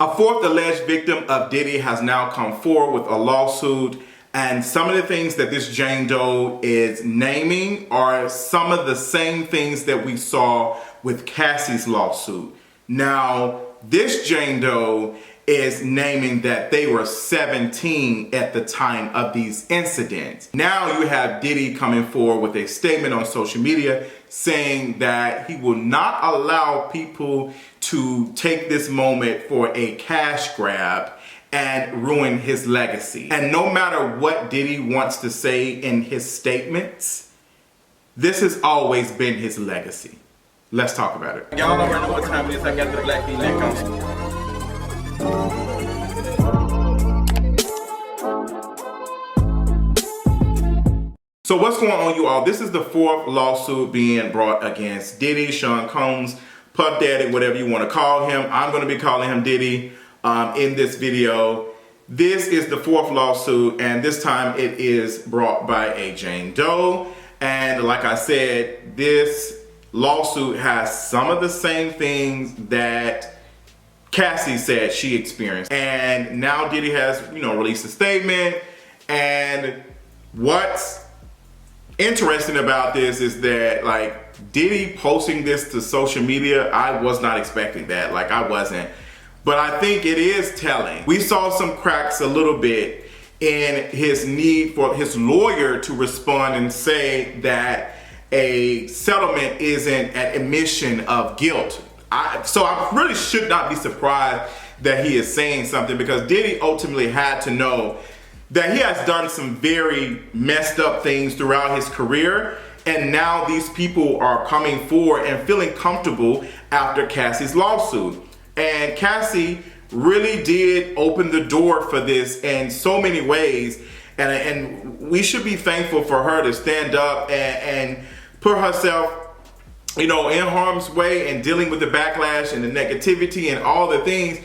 A fourth alleged victim of Diddy has now come forward with a lawsuit, and some of the things that this Jane Doe is naming are some of the same things that we saw with Cassie's lawsuit. Now, this Jane Doe is naming that they were 17 at the time of these incidents. Now you have Diddy coming forward with a statement on social media saying that he will not allow people to take this moment for a cash grab and ruin his legacy. And no matter what Diddy wants to say in his statements, this has always been his legacy. Let's talk about it. Y'all already know what time it is. I got the black V-neck on. So what's going on, you all? This is the fourth lawsuit being brought against Diddy, Sean Combs, Puff Daddy, whatever you want to call him. I'm going to be calling him Diddy in this video. This is the fourth lawsuit, and this time it is brought by a Jane Doe. And like I said, this lawsuit has some of the same things that Cassie said she experienced. And now Diddy has, released a statement. And what's interesting about this is that, Diddy posting this to social media, I was not expecting that. I wasn't. But I think it is telling. We saw some cracks a little bit in his need for his lawyer to respond and say that a settlement isn't an admission of guilt. So I really should not be surprised that he is saying something, because Diddy ultimately had to know that he has done some very messed up things throughout his career, and now these people are coming forward and feeling comfortable after Cassie's lawsuit. And Cassie really did open the door for this in so many ways, and we should be thankful for her to stand up and put herself in harm's way and dealing with the backlash and the negativity and all the things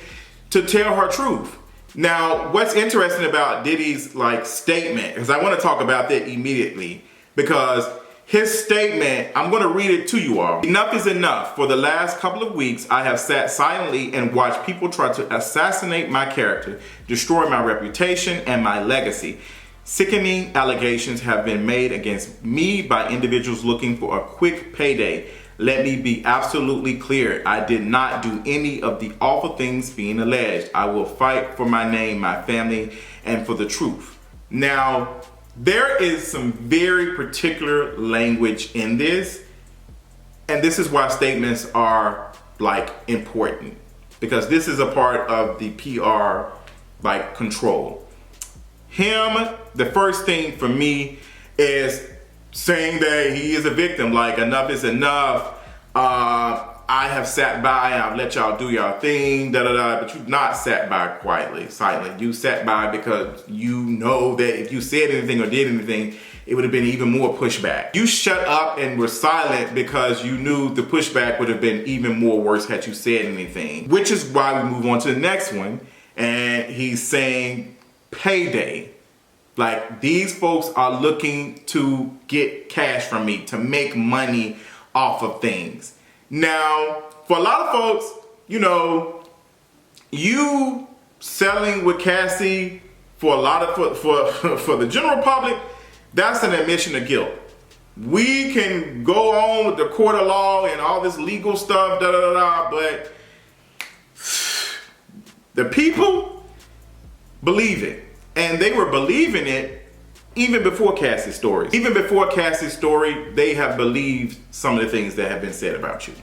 to tell her truth. Now, what's interesting about Diddy's statement, because I want to talk about that immediately, because his statement, I'm going to read it to you all. Enough is enough. For the last couple of weeks, I have sat silently and watched people try to assassinate my character, destroy my reputation and my legacy. Sickening allegations have been made against me by individuals looking for a quick payday. Let me be absolutely clear. I did not do any of the awful things being alleged. I will fight for my name, my family, and for the truth. Now, there is some very particular language in this, and this is why statements are important, because this is a part of the PR control. The first thing for me is saying that he is a victim. Enough is enough. I have sat by, I've let y'all do y'all thing, but you've not sat by quietly, silently. You sat by because you know that if you said anything or did anything, it would have been even more pushback. You shut up and were silent because you knew the pushback would have been even more worse had you said anything. Which is why we move on to the next one, and he's saying payday. These folks are looking to get cash from me, to make money off of things. Now, for a lot of folks, you selling with Cassie for for the general public, that's an admission of guilt. We can go on with the court of law and all this legal stuff, but the people believe it. And they were believing it even before Cassie's story. Even before Cassie's story, they have believed some of the things that have been said about you.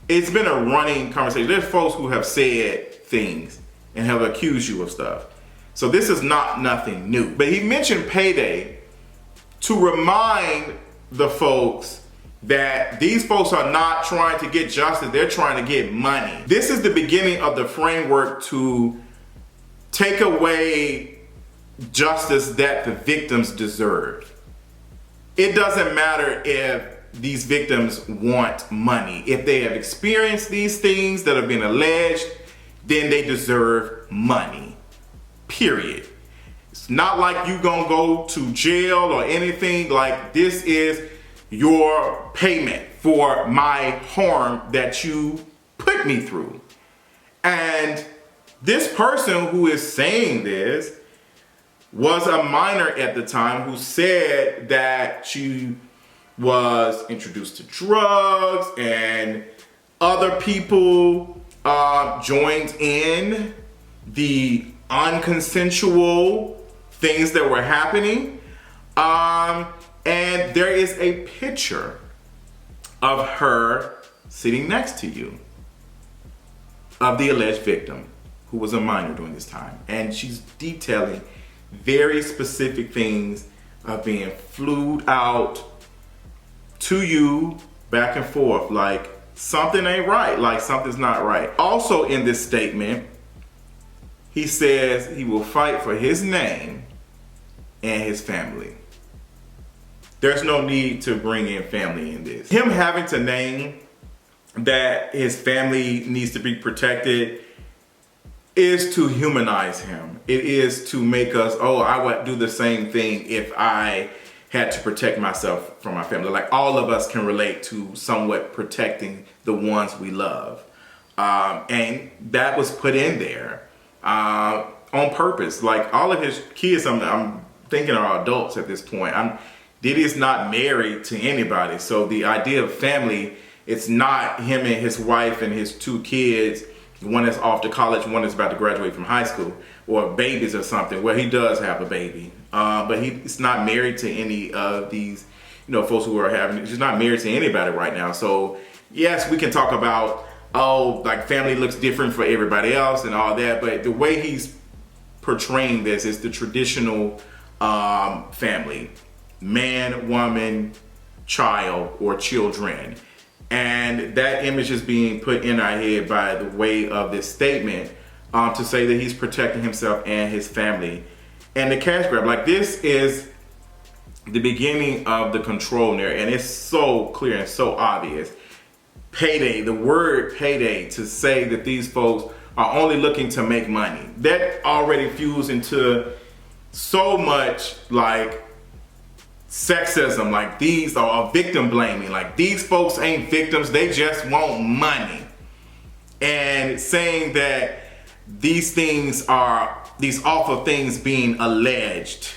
It's been a running conversation. There's folks who have said things and have accused you of stuff. So this is not nothing new. But he mentioned payday to remind the folks that these folks are not trying to get justice. They're trying to get money. This is the beginning of the framework to take away justice that the victims deserve. It doesn't matter if these victims want money. If they have experienced these things that have been alleged, then they deserve money. Period. It's not like you gonna go to jail or anything. This is your payment for my harm that you put me through. And This person who is saying this was a minor at the time who said that she was introduced to drugs and other people joined in the unconsensual things that were happening. And there is a picture of her sitting next to you, of the alleged victim, who was a minor during this time. And she's detailing very specific things of being flued out to you back and forth, like something ain't right, like something's not right. Also in this statement, he says he will fight for his name and his family. There's no need to bring in family in this. Him having to name that his family needs to be protected is to humanize him. It is to make us, oh, I would do the same thing if I had to protect myself from my family. Like all of us can relate to somewhat protecting the ones we love. And that was put in there on purpose. Like all of his kids, I'm thinking are adults at this point. Diddy is not married to anybody. So the idea of family, it's not him and his wife and his two kids. One is off to college, one is about to graduate from high school, or babies or something. Well, he does have a baby, but he's not married to any of these, folks who are having. He's not married to anybody right now. So yes, we can talk about, like family looks different for everybody else and all that, but the way he's portraying this is the traditional family, man, woman, child, or children. And that image is being put in our head by the way of this statement to say that he's protecting himself and his family. And the cash grab, like this is the beginning of the control narrative, and it's so clear and so obvious. Payday, the word payday, to say that these folks are only looking to make money. That already fused into so much like sexism, like these are victim blaming, like these folks ain't victims, they just want money. And saying that these things are these awful things being alleged.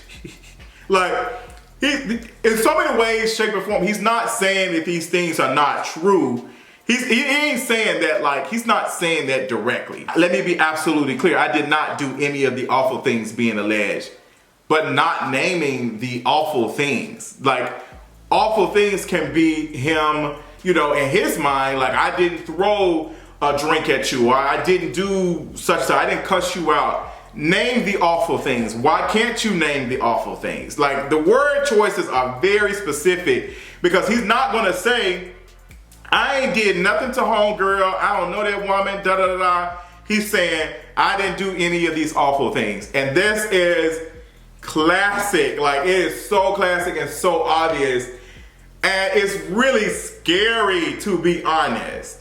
Like in so many ways, shape, or form, he's not saying that these things are not true. He ain't saying that, like, he's not saying that directly. Let me be absolutely clear. I did not do any of the awful things being alleged, but not naming the awful things. Like, awful things can be him, in his mind, like, I didn't throw a drink at you, or I didn't do such stuff, I didn't cuss you out. Name the awful things. Why can't you name the awful things? Like, the word choices are very specific, because he's not gonna say, I ain't did nothing to homegirl, I don't know that woman, da da da da. He's saying, I didn't do any of these awful things. And this is classic, like it is so classic and so obvious. And it's really scary, to be honest.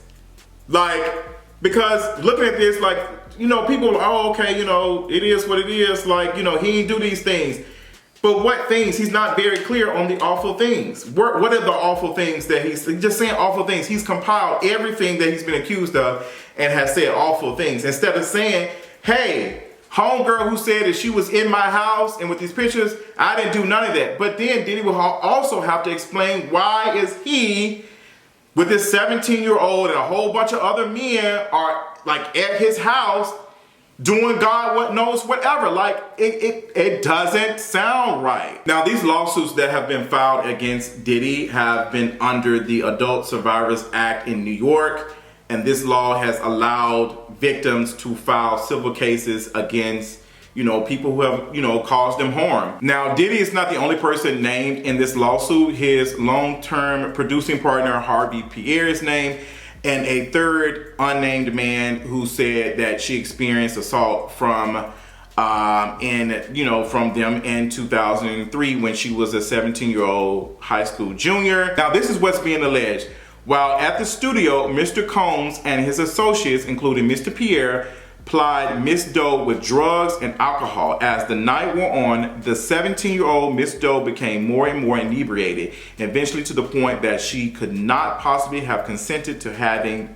Like, because looking at this, like, people are, oh, okay, it is what it is. Like, he didn't do these things. But what things? He's not very clear on the awful things. What are the awful things that he's just saying awful things? He's compiled everything that he's been accused of and has said awful things. Instead of saying, hey, homegirl who said that she was in my house and with these pictures, I didn't do none of that. But then Diddy will also have to explain why is he, with this 17-year-old and a whole bunch of other men are like at his house doing God what knows whatever. Like it doesn't sound right. Now these lawsuits that have been filed against Diddy have been under the Adult Survivors Act in New York, and this law has allowed victims to file civil cases against people who have caused them harm. Now Diddy is not the only person named in this lawsuit. His long-term producing partner Harvey Pierre is named, and a third unnamed man who said that she experienced assault from them in 2003 when she was a 17-year-old high school junior. Now this is what's being alleged. While at the studio, Mr. Combs and his associates, including Mr. Pierre, plied Miss Doe with drugs and alcohol. As the night wore on, the 17-year-old Miss Doe became more and more inebriated, eventually to the point that she could not possibly have consented to having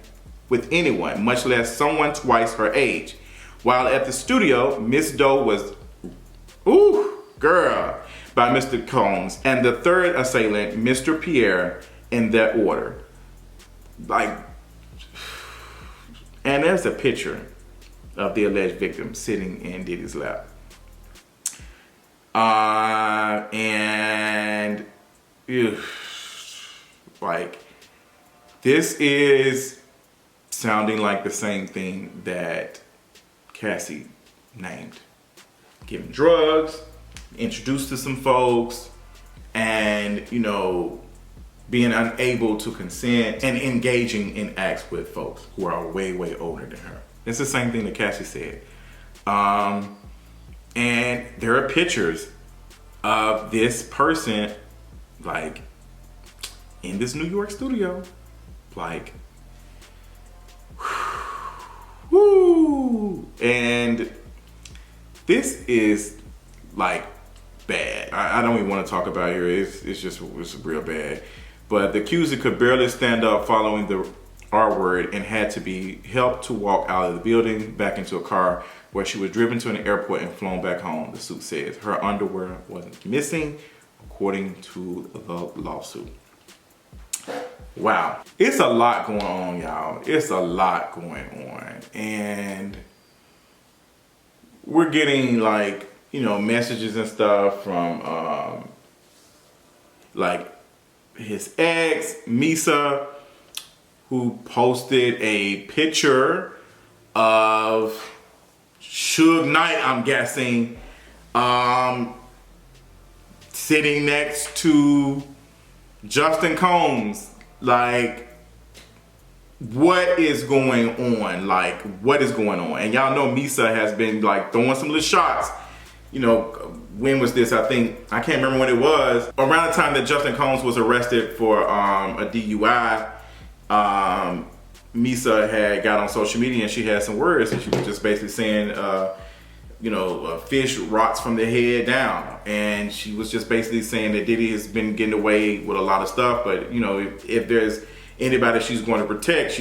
with anyone, much less someone twice her age. While at the studio, Miss Doe was, ooh, girl, by Mr. Combs, and the third assailant, Mr. Pierre, in that order. Like, and there's a picture of the alleged victim sitting in Diddy's lap. And like, this is sounding like the same thing that Cassie named. Giving drugs, introduced to some folks, and, you know, being unable to consent and engaging in acts with folks who are way, way older than her. It's the same thing that Cassie said. And there are pictures of this person, like, in this New York studio, like, whoo, and this is like bad. I don't even want to talk about it here. It's real bad. But the accuser could barely stand up following the R word and had to be helped to walk out of the building back into a car where she was driven to an airport and flown back home, the suit says. Her underwear wasn't missing, according to the lawsuit. Wow. It's a lot going on, y'all. It's a lot going on. And we're getting, like, you know, messages and stuff from like his ex, Misa, who posted a picture of Suge Knight, I'm guessing, sitting next to Justin Combs. Like, what is going on? Like, what is going on? And y'all know Misa has been, like, throwing some little shots. You know, when was this? I can't remember when it was. Around the time that Justin Combs was arrested for a DUI, Misa had got on social media and she had some words, and she was just basically saying, you know, a fish rots from the head down. And she was just basically saying that Diddy has been getting away with a lot of stuff, but, you know, if there's anybody she's going to protect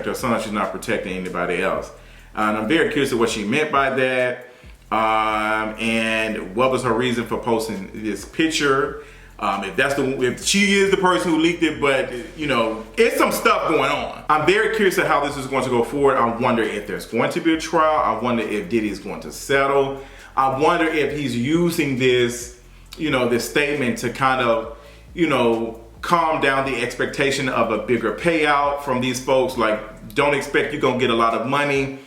her son. She's not protecting anybody else. And I'm very curious of what she meant by that. And what was her reason for posting this picture? If she is the person who leaked it, but, you know, it's some stuff going on. I'm very curious of how this is going to go forward. I wonder if there's going to be a trial. I wonder if Diddy is going to settle. I wonder if he's using this, you know, this statement to kind of, you know, calm down the expectation of a bigger payout from these folks. Like, don't expect you're gonna get a lot of money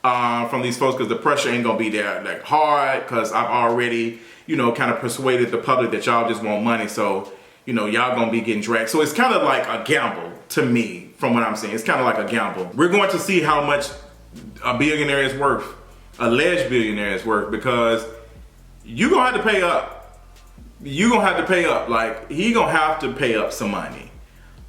from these folks, because the pressure ain't gonna be there like hard, because I've already, you know, kind of persuaded the public that y'all just want money, so, you know, y'all gonna be getting dragged. So it's kind of like a gamble to me, from what I'm saying. It's kind of like a gamble. We're going to see how much a billionaire is worth, alleged billionaire is worth, because you're gonna have to pay up. You're gonna have to pay up. Like, he gonna have to pay up some money.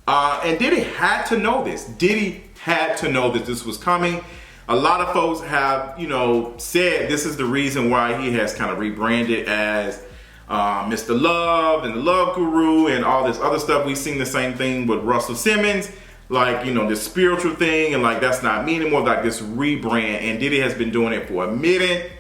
And Diddy had to know this. Diddy had to know that this was coming. A lot of folks have, you know, said this is the reason why he has kind of rebranded as Mr. Love and the Love Guru and all this other stuff. We've seen the same thing with Russell Simmons, like, you know, this spiritual thing, and like, that's not me anymore, like this rebrand. And Diddy has been doing it for a minute.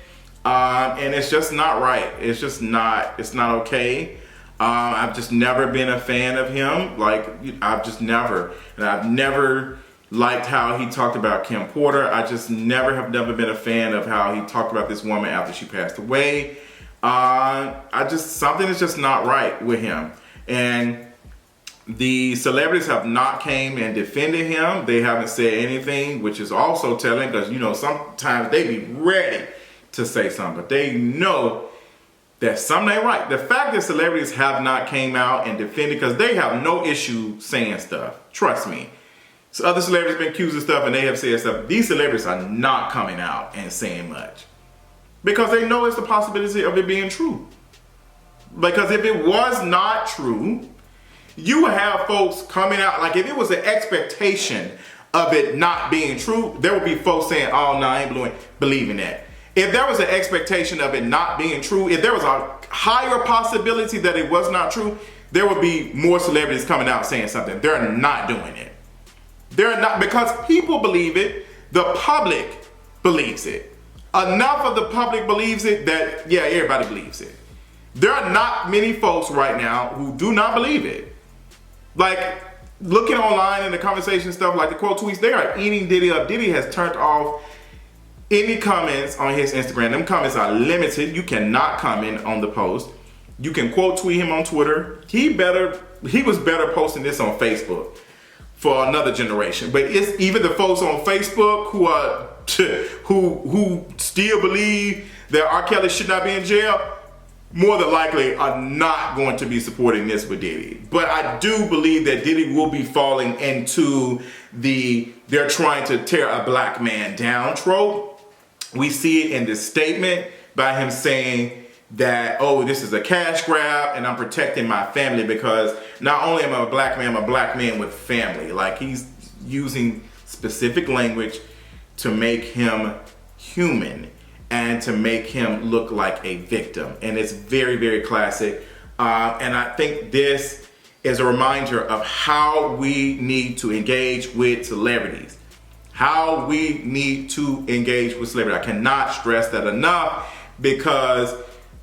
And it's just not right. It's not okay. I've just never been a fan of him. Like, I've just never. And I've never liked how he talked about Kim Porter. I just never been a fan of how he talked about this woman after she passed away. Something is just not right with him. And the celebrities have not came and defended him. They haven't said anything, which is also telling, because, you know, sometimes they be ready to say something, but they know that something ain't right. The fact that celebrities have not came out and defended, because they have no issue saying stuff. Trust me. So other celebrities have been accused of stuff and they have said stuff. These celebrities are not coming out and saying much, because they know it's the possibility of it being true. Because if it was not true, you would have folks coming out. Like, if it was an expectation of it not being true, there would be folks saying, oh no, I ain't believing that. If there was an expectation of it not being true, if there was a higher possibility that it was not true, there would be more celebrities coming out saying something. They're not doing it. They're not, because people believe it. The public believes it. enough of the public believes it that, yeah, everybody believes it. There are not many folks right now who do not believe it. Like, looking online in the conversation stuff, like the quote tweets, they are eating Diddy up. Diddy has turned off any comments on his Instagram. Them comments are limited. You cannot comment on the post. You can quote tweet him on Twitter. He was better posting this on Facebook for another generation. But it's even the folks on Facebook who are who still believe that R. Kelly should not be in jail, more than likely are not going to be supporting this with Diddy. But I do believe that Diddy will be falling into they're trying to tear a black man down trope. We see it in this statement by him saying that, oh, this is a cash grab and I'm protecting my family because not only am I a black man, I'm a black man with family. Like, he's using specific language to make him human and to make him look like a victim. And it's very, very classic. And I think this is a reminder of how we need to engage with celebrities. How we need to engage with celebrities. I cannot stress that enough, because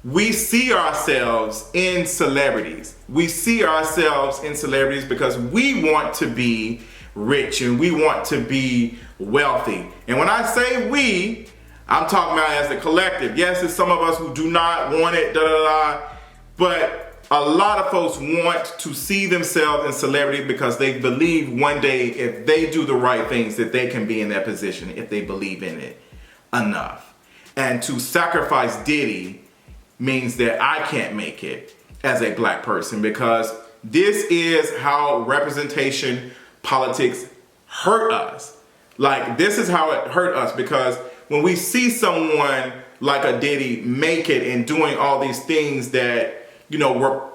we see ourselves in celebrities. We see ourselves in celebrities because we want to be rich and we want to be wealthy. And when I say we, I'm talking about as a collective. Yes, it's some of us who do not want it, but a lot of folks want to see themselves in celebrity because they believe one day if they do the right things that they can be in that position if they believe in it enough. And to sacrifice Diddy means that I can't make it as a black person, because this is how representation politics hurt us. Like, this is how it hurt us, because when we see someone like a Diddy make it and doing all these things that, you know, were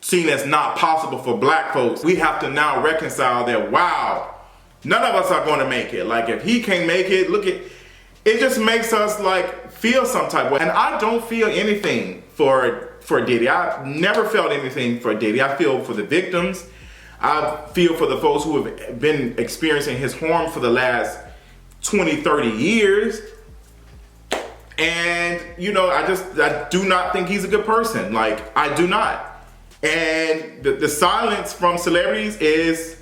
seen as not possible for black folks, we have to now reconcile that, wow, none of us are going to make it. Like, if he can't make it, look at it, just makes us like feel some type of way. And I don't feel anything for Diddy. I've never felt anything for Diddy. I feel for the victims. I feel for the folks who have been experiencing his harm for the last 20, 30 years. And, you know, I do not think he's a good person. Like, I do not. And the silence from celebrities is,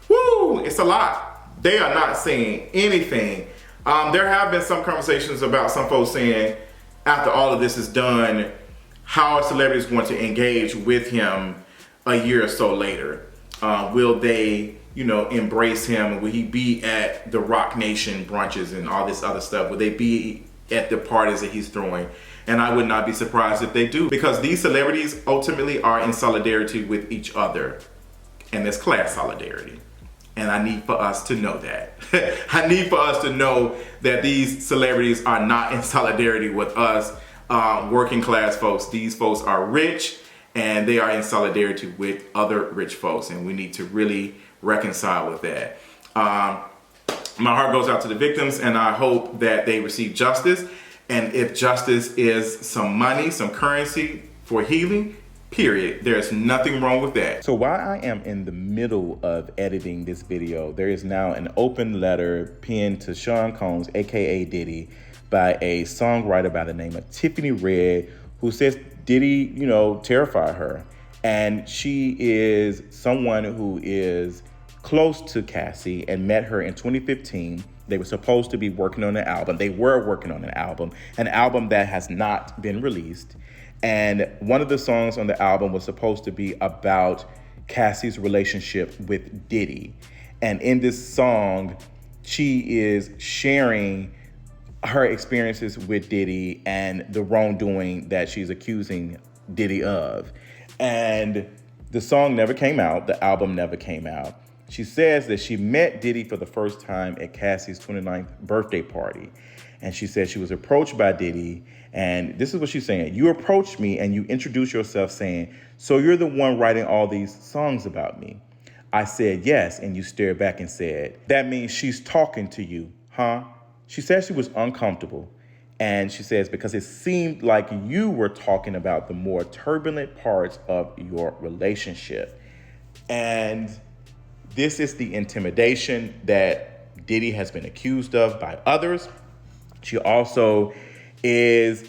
whoo, it's a lot. They are not saying anything. There have been some conversations about some folks saying, after all of this is done, how are celebrities going to engage with him a year or so later? Will they, you know, embrace him? Will he be at the Rock Nation brunches and all this other stuff? Will they be at the parties that he's throwing? And I would not be surprised if they do, because these celebrities ultimately are in solidarity with each other. And there's class solidarity. And I need for us to know that. I need for us to know that these celebrities are not in solidarity with us working class folks. These folks are rich and they are in solidarity with other rich folks. And we need to really reconcile with that. My heart goes out to the victims, and I hope that they receive justice. And if justice is some money, some currency for healing, period, there's nothing wrong with that. So while I am in the middle of editing this video, there is now an open letter penned to Sean Combs, aka Diddy, by a songwriter by the name of Tiffany Red, who says Diddy, you know, terrified her. And she is someone who is close to Cassie and met her in 2015. They were supposed to be working on an album. They were working on an album that has not been released. And one of the songs on the album was supposed to be about Cassie's relationship with Diddy. And in this song, she is sharing her experiences with Diddy and the wrongdoing that she's accusing Diddy of. And the song never came out. The album never came out. She says that she met Diddy for the first time at Cassie's 29th birthday party. And she said she was approached by Diddy. And this is what she's saying. You approached me and you introduced yourself saying, so you're the one writing all these songs about me. I said, yes. And you stared back and said, that means she's talking to you, huh? She said she was uncomfortable. And she says, because it seemed like you were talking about the more turbulent parts of your relationship. And this is the intimidation that Diddy has been accused of by others. She also is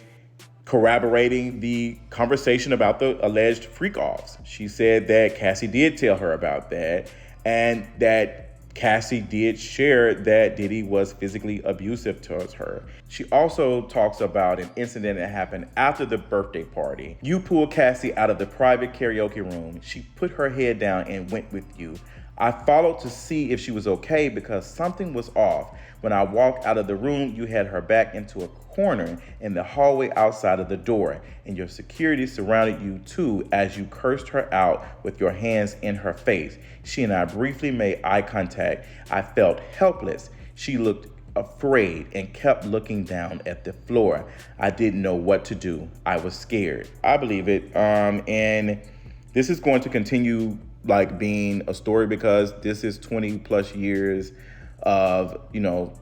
corroborating the conversation about the alleged freak-offs. She said that Cassie did tell her about that, and that Cassie did share that Diddy was physically abusive towards her. She also talks about an incident that happened after the birthday party. You pulled Cassie out of the private karaoke room. She put her head down and went with you. I followed to see if she was okay because something was off. When I walked out of the room, you had her back into a corner in the hallway outside of the door, and your security surrounded you too as you cursed her out with your hands in her face. She and I briefly made eye contact. I felt helpless. She looked afraid and kept looking down at the floor. I didn't know what to do. I was scared. I believe it. And this is going to continue like being a story because this is 20 plus years of,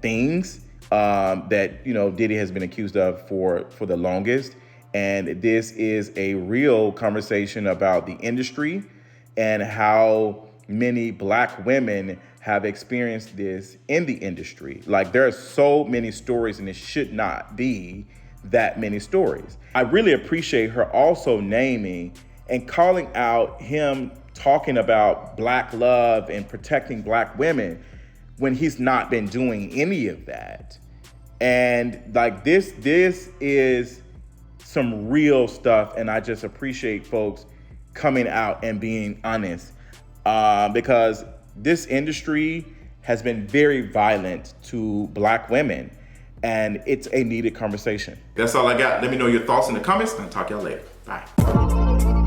things that, Diddy has been accused of for the longest. And this is a real conversation about the industry and how many Black women have experienced this in the industry. Like, there are so many stories, and it should not be that many stories. I really appreciate her also naming and calling out him talking about Black love and protecting Black women when he's not been doing any of that. And like this is some real stuff, and I just appreciate folks coming out and being honest, because this industry has been very violent to Black women, and it's a needed conversation. That's all I got. Let me know your thoughts in the comments, and I'll talk to y'all later. Bye.